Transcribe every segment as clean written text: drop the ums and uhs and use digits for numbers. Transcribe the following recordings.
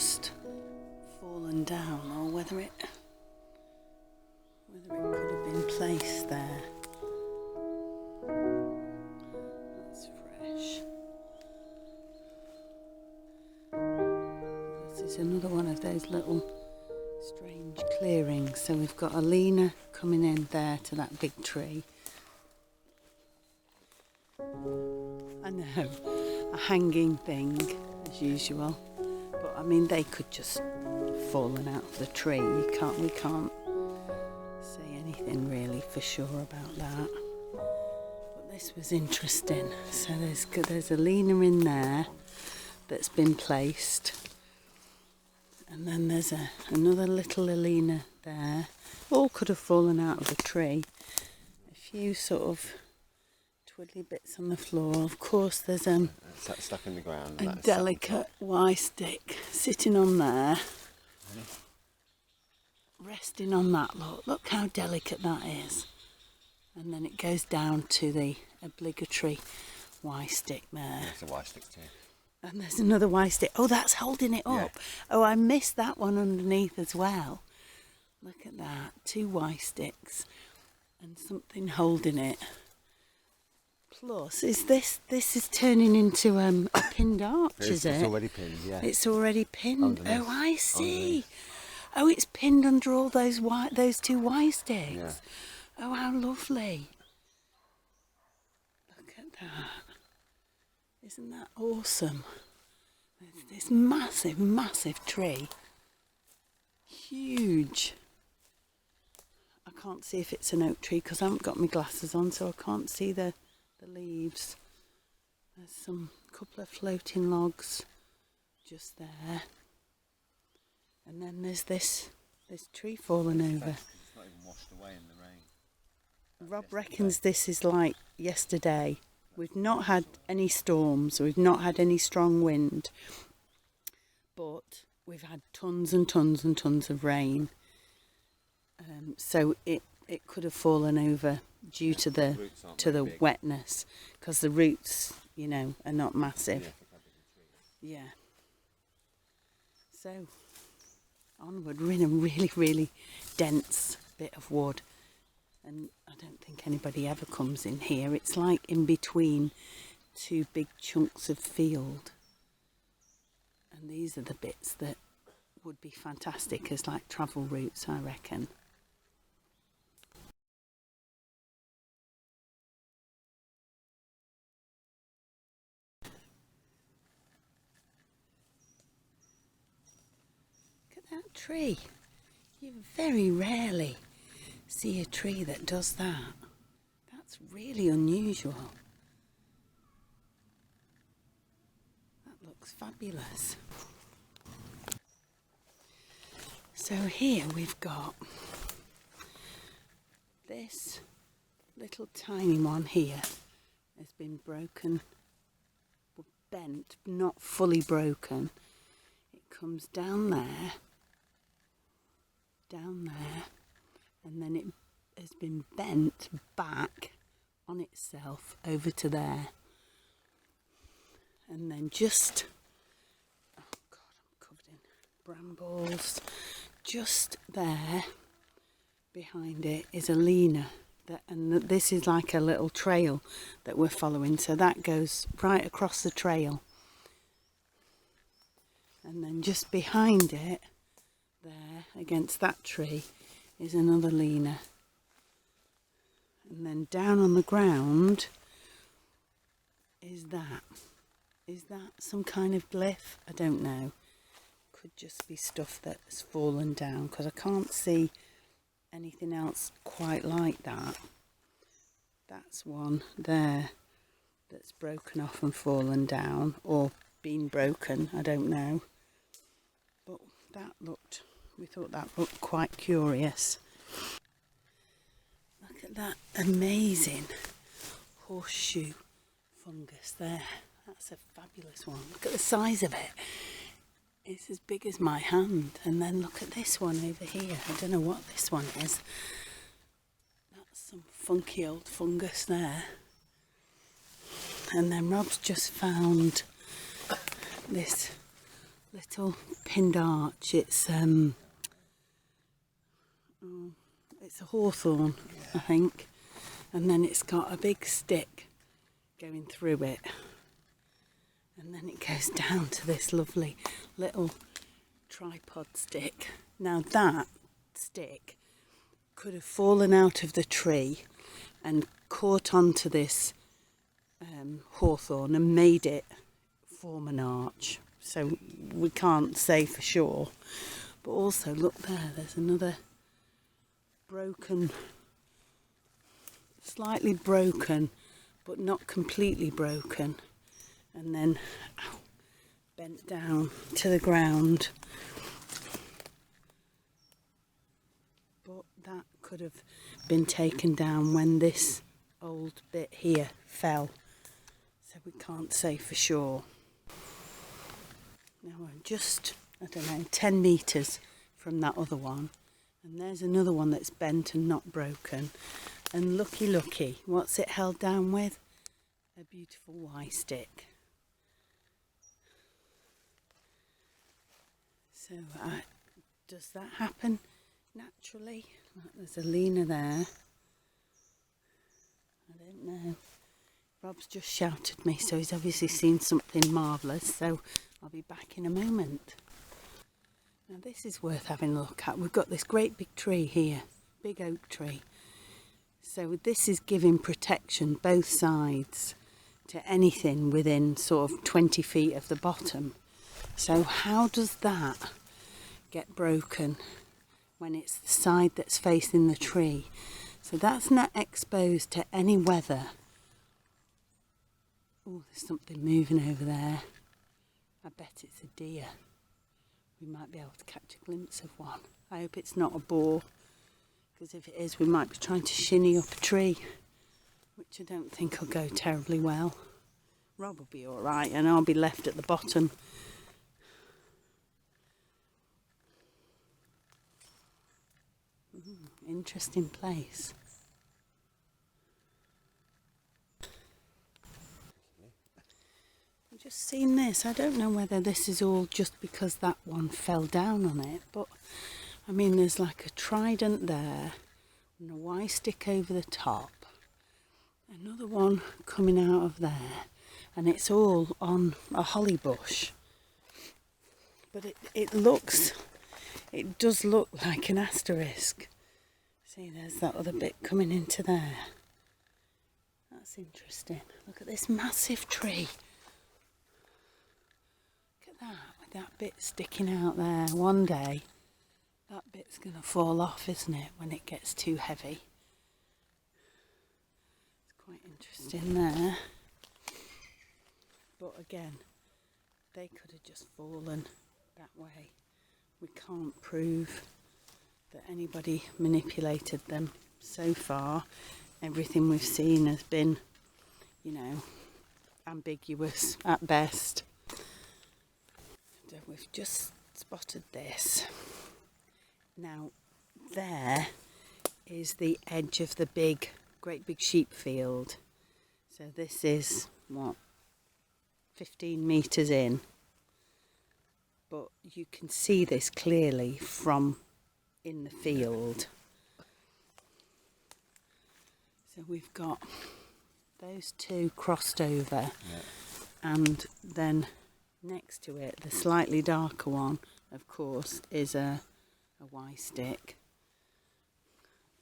just fallen down or whether it could have been placed there. That's fresh. This is another one of those little strange clearings. So we've got a leaner coming in there to that big tree. I know, a hanging thing as usual, but I mean they could just have fallen out of the tree. We can't say anything really for sure about that. But this was interesting. So there's a leaner in there that's been placed, and then there's another little leaner there. All could have fallen out of the tree. A few sort of twiddly bits on the floor. Of course there's That's stuck in the ground. a delicate Y stick sitting on there, resting on that. Look how delicate that is. And then it goes down to the obligatory Y stick there. There's a Y stick too. And there's another Y stick. Oh, that's holding it up. Yeah. Oh, I missed that one underneath as well. Look at that. 2 Y sticks and something holding it. Plus, this is turning into a pinned arch, is it? It's already pinned, yeah. It's already pinned. Underneath. Oh, I see. Underneath. Oh, it's pinned under all those 2 Y sticks. Yeah. Oh, how lovely. Look at that. Isn't that awesome? There's this massive, massive tree. Huge. I can't see if it's an oak tree because I haven't got my glasses on, so I can't see the leaves. There's some couple of floating logs just there. And then there's this tree falling over. It's not even washed away in the rain. Rob reckons this is like yesterday. We've not had any storms, we've not had any strong wind, but we've had tons and tons and tons of rain. So it could have fallen over due to the wetness, because the roots, you know, are not massive. Yeah. So onward, we're in a really, really dense bit of wood. And I don't think anybody ever comes in here. It's like in between 2 big chunks of field. And these are the bits that would be fantastic as like travel routes, I reckon. Look at that tree. You very rarely see a tree that does that. That's really unusual. That looks fabulous. So here we've got this little tiny one here has been broken, bent, not fully broken. It comes down there, and then it has been bent back on itself over to there. And then just, oh God, I'm covered in brambles. Just there, behind it, is a leaner. And this is like a little trail that we're following. So that goes right across the trail. And then just behind it, there, against that tree, is another leaner. And then down on the ground is that. Is that some kind of glyph? I don't know. Could just be stuff that's fallen down, because I can't see anything else quite like that. That's one there that's broken off and fallen down, or been broken, I don't know. But we thought that looked quite curious. Look at that amazing horseshoe fungus there. That's a fabulous one. Look at the size of it. It's as big as my hand. And then look at this one over here. I don't know what this one is. That's some funky old fungus there. And then Rob's just found this little pinned arch. It's a hawthorn, I think, and then it's got a big stick going through it, and then it goes down to this lovely little tripod stick. Now that stick could have fallen out of the tree and caught onto this hawthorn and made it form an arch. So we can't say for sure. But also, look there, there's another broken, slightly broken, but not completely broken. And then bent down to the ground. But that could have been taken down when this old bit here fell. So we can't say for sure. Now I'm just, 10 metres from that other one. And there's another one that's bent and not broken. And looky, what's it held down with? A beautiful Y stick. So does that happen naturally? Like, there's a leaner there. I don't know. Rob's just shouted me, so he's obviously seen something marvellous, so I'll be back in a moment. Now this is worth having a look at. We've got this great big tree here, big oak tree. So this is giving protection both sides to anything within sort of 20 feet of the bottom. So how does that get broken when it's the side that's facing the tree? So that's not exposed to any weather. Oh, there's something moving over there. I bet it's a deer. We might be able to catch a glimpse of one. I hope it's not a boar, because if it is, we might be trying to shinny up a tree, which I don't think will go terribly well. Rob will be all right, and I'll be left at the bottom. Interesting place. I've just seen this. I don't know whether this is all just because that one fell down on it, but I mean, there's like a trident there and a Y stick over the top. Another one coming out of there, and it's all on a holly bush. But it does look like an asterisk. See, there's that other bit coming into there. That's interesting. Look at this massive tree. Look at that, with that bit sticking out there. One day, that bit's going to fall off, isn't it, when it gets too heavy. It's quite interesting there. But again, they could have just fallen that way. We can't prove that anybody manipulated them. So far, everything we've seen has been, ambiguous at best. So we've just spotted this. Now, there is the edge of the great big sheep field. So this is, 15 metres in. But you can see this clearly from in the field. So we've got those two crossed over, and then next to it, the slightly darker one, of course, is a Y stick.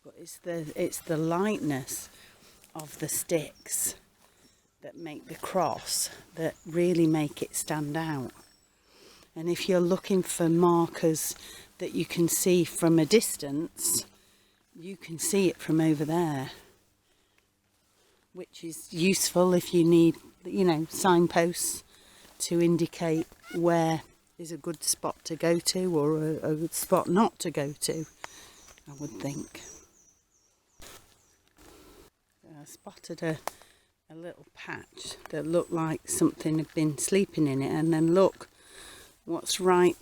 But it's the lightness of the sticks that make the cross that really make it stand out. And if you're looking for markers that you can see from a distance, you can see it from over there, which is useful if you need, signposts to indicate where is a good spot to go to or a good spot not to go to, I would think. I spotted a little patch that looked like something had been sleeping in it, and then look, what's right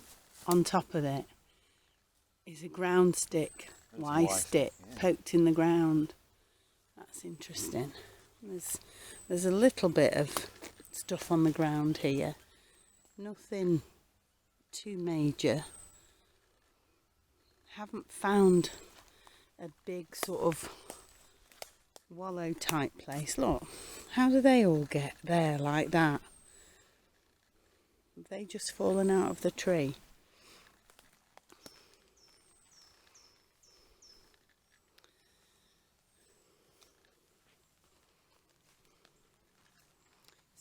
on top of it is a ground stick, Y stick, poked in the ground. That's interesting. There's a little bit of stuff on the ground here. Nothing too major. Haven't found a big sort of wallow type place. Look, how do they all get there like that? Have they just fallen out of the tree?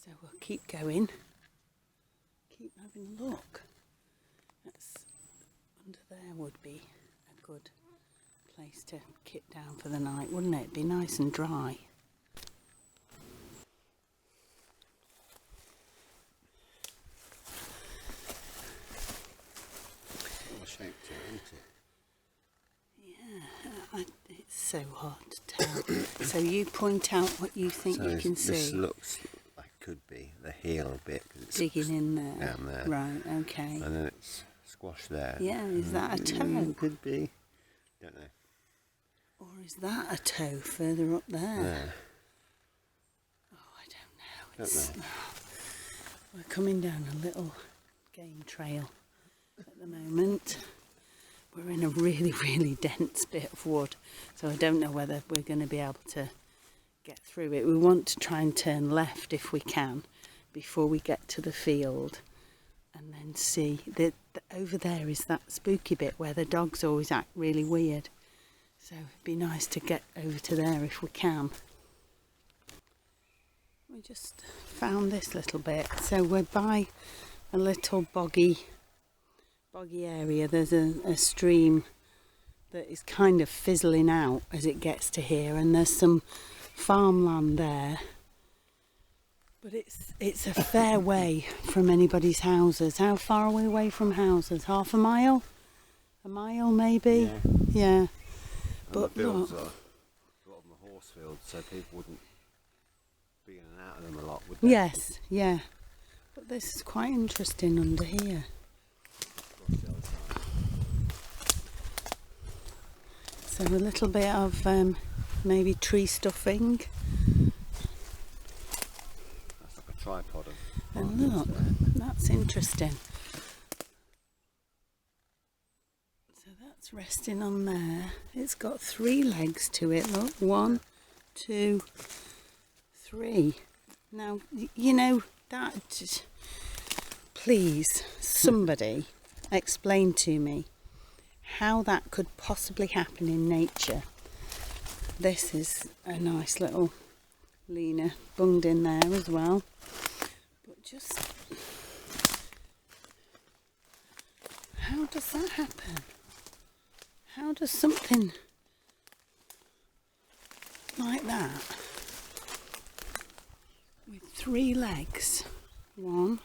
So we'll keep going, keep having a look. That's under there would be a good place to kit down for the night, wouldn't it? Be nice and dry. Shape to it, isn't it? Yeah, it's so hard to tell. So you point out what you think you can see. This looks like it could be the heel bit. 'Cause it's digging in there. Down there. Right, okay. And then it's squashed there. Yeah, is that a toe? Could be. Don't know. Or is that a toe further up there? Yeah. Oh, I don't know. We're coming down a little game trail at the moment. We're in a really, really dense bit of wood, so I don't know whether we're going to be able to get through it. We want to try and turn left if we can before we get to the field, and then see that over there is that spooky bit where the dogs always act really weird. So it'd be nice to get over to there if we can. We just found this little bit. So we're by a little boggy area. There's a stream that is kind of fizzling out as it gets to here, and there's some farmland there. But it's a fair way from anybody's houses. How far are we away from houses? Half a mile? A mile maybe? Yeah. But the fields look. are, a lot of them are horse fields, so people wouldn't be in and out of them a lot, would they? Yes, yeah. But this is quite interesting under here. So a little bit of maybe tree stuffing. That's like a tripod. And look, that's interesting. So that's resting on there. It's got 3 legs to it, look. 1, 2, 3. Now, you know, that... Please, somebody explain to me how that could possibly happen in nature. This is a nice little Lena bunged in there as well. But just... how does that happen? How does something like that with 3 legs, 1,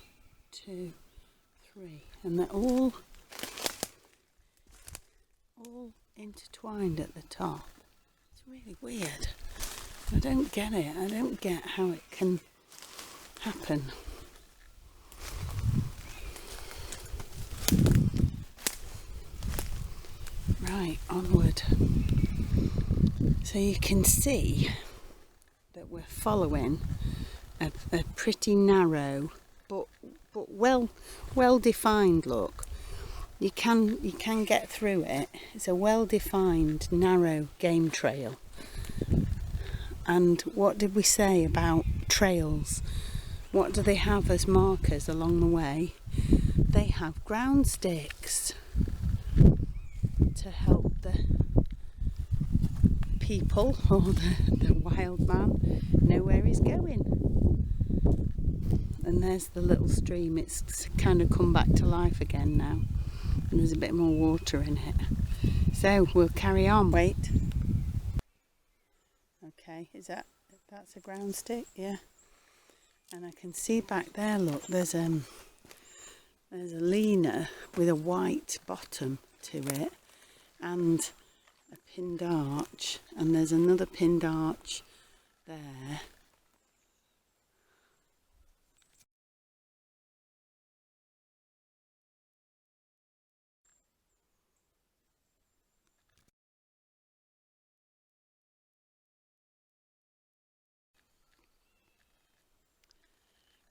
2, 3, and they're all intertwined at the top? It's really weird. I don't get it. I don't get how it can happen. Right, onward. So you can see that we're following a pretty narrow but well defined look. You can get through it. It's a well defined narrow game trail. And what did we say about trails? What do they have as markers along the way? They have ground sticks to help the people or the wild man know where he's going. And there's the little stream. It's kind of come back to life again now, and there's a bit more water in it. So we'll carry on. Wait. Okay, that's a ground stick? Yeah. And I can see back there, look, there's a Lena with a white bottom to it and a pinned arch, and there's another pinned arch there.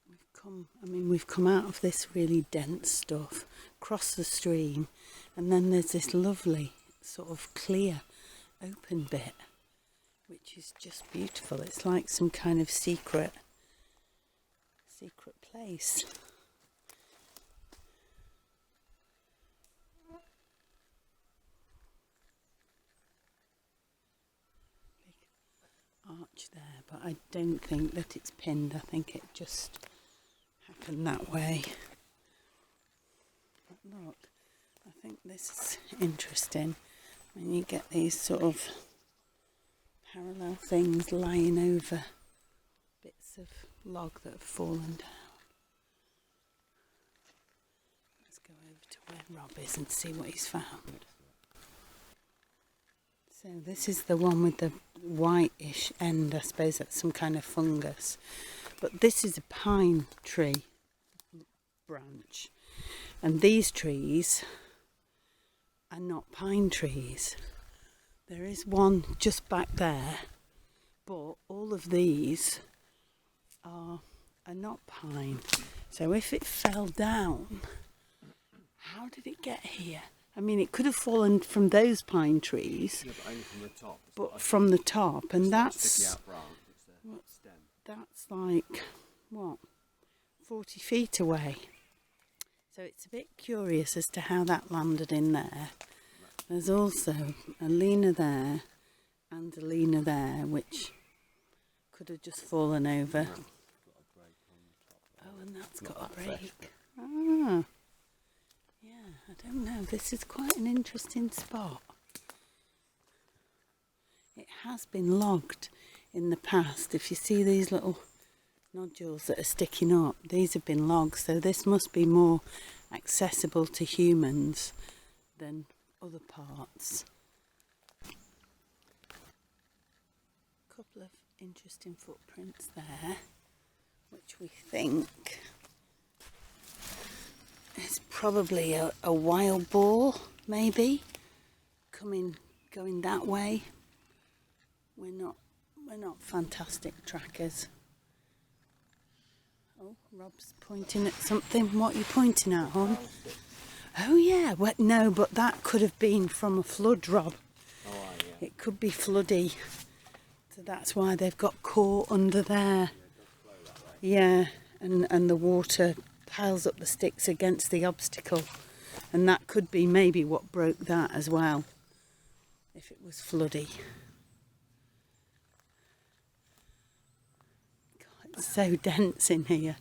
We've we've come out of this really dense stuff, crossed the stream, and then there's this lovely sort of clear, open bit, which is just beautiful. It's like some kind of secret place. Big arch there, but I don't think that it's pinned. I think it just happened that way. But look, I think this is interesting when you get these sort of parallel things lying over bits of log that have fallen down. Let's go over to where Rob is and see what he's found. So this is the one with the whitish end. I suppose that's some kind of fungus. But this is a pine tree branch. And these trees are not pine trees. There is one just back there, but all of these are not pine. So if it fell down, how did it get here? I mean, it could have fallen from those pine trees, yeah, but only from the top. but from the top, and that's sticky out branch. It's the stem. that's like what, 40 feet away. So it's a bit curious as to how that landed in there. There's also a lena there and a lena there, which could have just fallen over. Got a break on the top. Oh, and that's Not got a that break. fresh, Ah, yeah, I don't know. This is quite an interesting spot. It has been logged in the past. If you see these little nodules that are sticking up, these have been logged, so this must be more accessible to humans than other parts. A couple of interesting footprints there, which we think is probably a wild boar, maybe going that way. We're not fantastic trackers. Oh, Rob's pointing at something. What are you pointing at, hon? Oh yeah, well, no, but that could have been from a flood, Rob. Oh, yeah. It could be floody. So that's why they've got caught under there. Yeah, and the water piles up the sticks against the obstacle. And that could be maybe what broke that as well, if it was floody. God, it's so dense in here.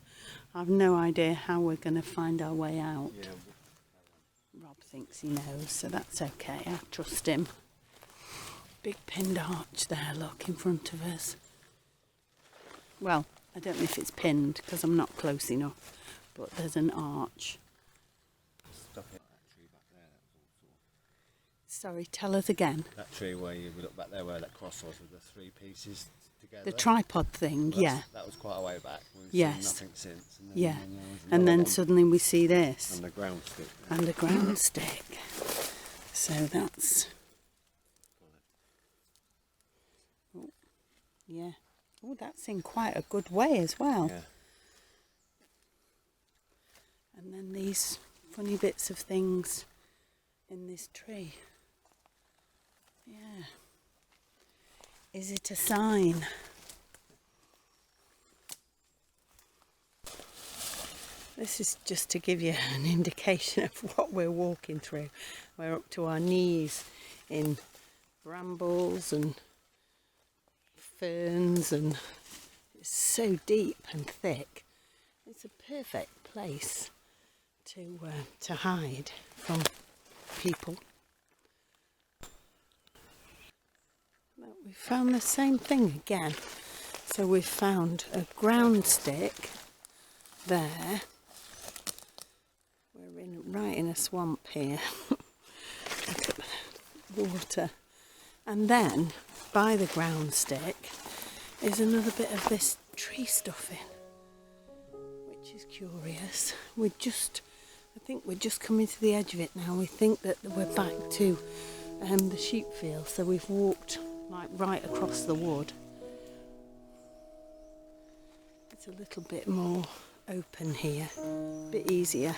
I've no idea how we're going to find our way out. Yeah. Rob thinks he knows, so that's okay. I trust him. Big pinned arch there, look, in front of us. Well, I don't know if it's pinned because I'm not close enough, but there's an arch. Stuff hit that tree back there. That was all sort of... Sorry, tell us again. That tree where you look back there, where that cross was with the three pieces together. The tripod thing, yeah. That was quite a way back. We've Yes. seen nothing since. And then, Yeah. there was And then another one suddenly we see this. and the ground stick. And a ground stick. So that's... Oh, yeah. Oh, that's in quite a good way as well. Yeah. And then these funny bits of things in this tree. Yeah. Is it a sign? This is just to give you an indication of what we're walking through. We're up to our knees in brambles and ferns, and it's so deep and thick. It's a perfect place to hide from people. Look, we found the same thing again. So we've found a ground stick there. We're right in a swamp here. Look at the water. And then by the ground stick is another bit of this tree stuffing, which is curious. I think we're just coming to the edge of it now. We think that we're back to the sheep field, so we've walked like right across the wood. It's a little bit more open here, a bit easier.